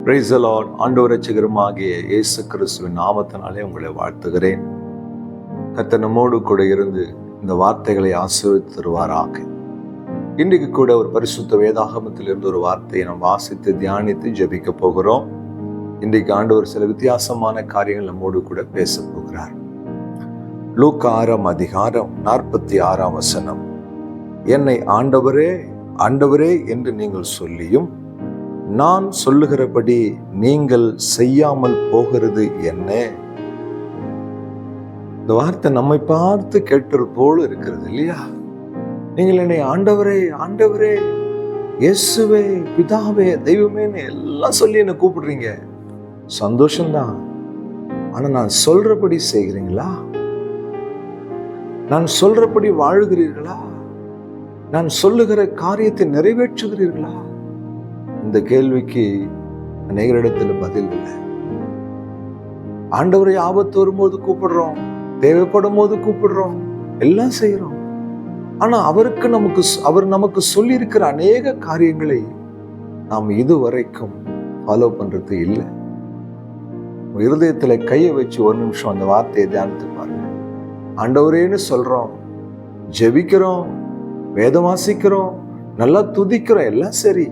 Praise the Lord. ஆண்டவர் இரட்சகருமாகிய இயேசு கிறிஸ்துவின் நாமத்தினாலே உங்களை வாழ்த்துகிறேன். கர்த்தர் நம்மோடு கூட இருந்து இந்த வார்த்தைகளை ஆசீர்வதித்து தருவாராக. இன்றைக்கு கூட ஒரு பரிசுத்த வேதாகமத்திலிருந்து ஒரு வார்த்தையை நாம் வாசித்து தியானித்து ஜெபிக்க போகிறோம். இன்றைக்கு ஆண்டவர் சில வித்தியாசமான காரியங்கள் நம்மோடு கூட பேச போகிறார். லூக்கா 6 அதிகாரம் 46 என்னை ஆண்டவரே ஆண்டவரே என்று நீங்கள் சொல்லியும் நான் சொல்லுகிறபடி நீங்கள் செய்யாமல் போகிறது என்ன? இந்த வார்த்தை நம்மை பார்த்து கேட்டது போல இருக்கிறது இல்லையா? நீங்கள் என்னை ஆண்டவரே ஆண்டவரே, இயேசுவே, பிதாவே, தெய்வமேன்னு எல்லாம் சொல்லி என்ன கூப்பிடுறீங்க. சந்தோஷம்தான். ஆனா நான் சொல்றபடி செய்கிறீங்களா? நான் சொல்றபடி வாழுகிறீர்களா? நான் சொல்லுகிற காரியத்தை நிறைவேற்றுகிறீர்களா? இந்த கேள்விக்கு அநேகரிடத்துல பதில் இல்லை. ஆண்டவரை ஆபத்து வரும்போது கூப்பிடுறோம், தேவைப்படும் போது கூப்பிடுறோம், எல்லாம் செய்யறோம். ஆனா அவர் நமக்கு சொல்லி இருக்கிற அநேக காரியங்களை நாம் இதுவரைக்கும் ஃபாலோ பண்றது இல்லை. இருதயத்துல கையை வச்சு ஒரு நிமிஷம் அந்த வார்த்தையை தியானித்து பாருங்க. ஆண்டவரேன்னு சொல்றோம், ஜெபிக்கிறோம், வேதம் வாசிக்கிறோம், நல்லா துதிக்கிறோம், எல்லாம் சரி.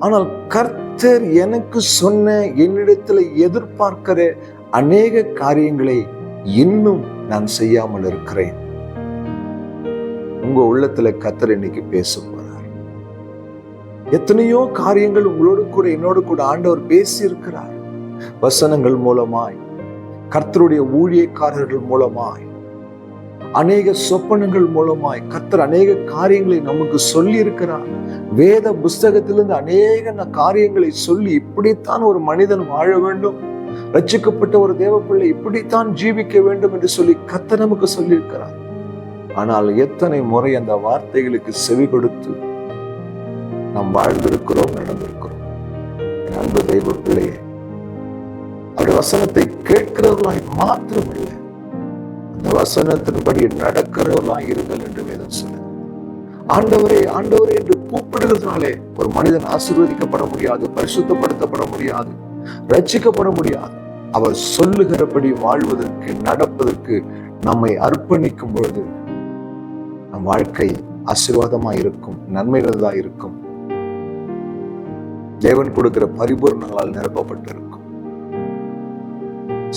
ஆனால் கர்த்தர் எனக்கு சொன்ன, என்னிடத்துல எதிர்பார்க்கிற அநேக காரியங்களை இன்னும் நான் செய்யாமல் இருக்கிறேன். உங்க உள்ளத்துல கர்த்தர் இன்னைக்கு பேச போறார். எத்தனையோ காரியங்கள் உங்களோடு கூட என்னோடு கூட ஆண்டவர் பேசி இருக்கிறார். வசனங்கள் மூலமாய், கர்த்தருடைய ஊழியக்காரர்கள் மூலமாய், அநேக சொப்பனங்கள் மூலமாய் கர்த்தர் அநேக காரியங்களை நமக்கு சொல்லி இருக்கிறார். வேத புஸ்தகத்திலிருந்து அநேக காரியங்களை சொல்லி, இப்படித்தான் ஒரு மனிதன் வாழ வேண்டும், ரட்சிக்கப்பட்ட ஒரு தேவப்பிள்ளை இப்படித்தான் ஜீவிக்க வேண்டும் என்று சொல்லி கர்த்தர் நமக்கு சொல்லி இருக்கிறார். ஆனால் எத்தனை முறை அந்த வார்த்தைகளுக்கு செவி கொடுத்து நாம் வாழ்ந்திருக்கிறோம், நடந்திருக்கிறோம். அன்பு தெய்வ பிள்ளையே, அவருடைய வசனத்தை கேட்கிறவர்களாய் மாத்திரமில்லை, அந்த வசனத்தின்படி நடக்கிறவர்களாய் இருங்கள் என்று வேதம் சொல்லுது. ஆண்டவரே ஆண்டவரே என்று கூப்பிடுகிறதுனாலே ஒரு மனிதன் ஆசீர்வதிக்கப்பட முடியாது, பரிசுத்தப்படுத்தப்பட முடியாது, ரட்சிக்கப்பட முடியாது. அவர் சொல்லுகிறபடி வாழ்வதற்கு, நடப்பதற்கு நம்மை அர்ப்பணிக்கும் பொழுது நம் வாழ்க்கை ஆசீர்வாதமா இருக்கும், நன்மைகளா இருக்கும், தேவன் கொடுக்கிற பரிபூர்ணங்களால் நிரப்பப்பட்டிருக்கும்.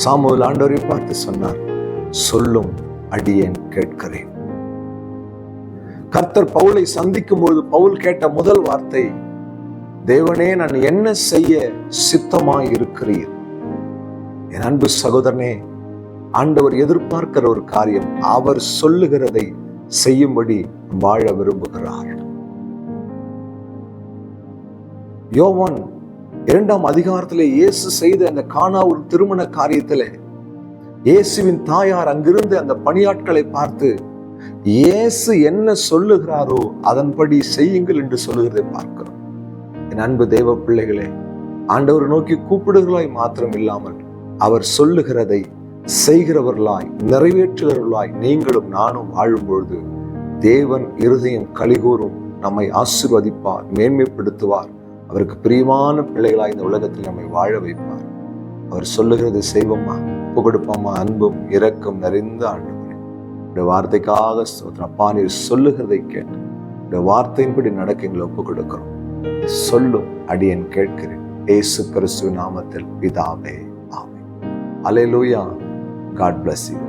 சாமுவேல் ஆண்டவரை பார்த்து சொன்னார், சொல்லும் அடியேன் கேட்கிறேன். கர்த்தர் பவுலை சந்திக்கும் பொழுது பவுல் கேட்ட முதல் வார்த்தை, தேவனே நான் என்ன செய்ய சித்தமாய் இருக்கிறீர்? என் அன்பு சகோதரனே, ஆண்டவர் எதிர்பார்க்கிற ஒரு காரியம், அவர் சொல்லுகிறதை செய்யும்படி வாழ விரும்புகிறார். யோவான் 2 அதிகாரத்திலே இயேசு செய்த அந்த கானாவூர் திருமண காரியத்திலே இயேசுவின் தாயார் அங்கிருந்து அந்த பணியாட்களை பார்த்து, இயேசு என்ன சொல்லுகிறாரோ அதன்படி செய்யுங்கள் என்று சொல்லுகிறதை பார்க்கிறோம். என் அன்பு தேவ பிள்ளைகளே, ஆண்டவர் நோக்கி கூப்பிடுகளாய் மாத்திரம் இல்லாமல் அவர் சொல்லுகிறதை செய்கிறவர்களாய், நிறைவேற்றுகிறவர்களாய் நீங்களும் நானும் வாழும் பொழுது தேவன் இருதயம் கலிகூரும், நம்மை ஆசீர்வதிப்பார், மேன்மைப்படுத்துவார். அவருக்கு பிரியமான பிள்ளைகளாய் இந்த உலகத்தில் நம்மை வாழ வைப்பார். அவர் சொல்லுகிறது செய்வோமா, ஒப்பு கொடுப்போமா? அன்பும் இரக்கம் நிறைந்த ஆண்டவரே, உடைய வார்த்தைக்காக ஸ்தோத்திரம். அப்பா, நீர் சொல்லுகிறதை கேட்டு உடைய வார்த்தையின்படி நடக்க எங்களை ஒப்பு கொடுக்கிறோம். சொல்லும் அடியேன் கேட்கிறேன். இயேசு கிறிஸ்துவின் நாமத்தில் பிதாவே, ஆமென். அல்லேலூயா. God bless you.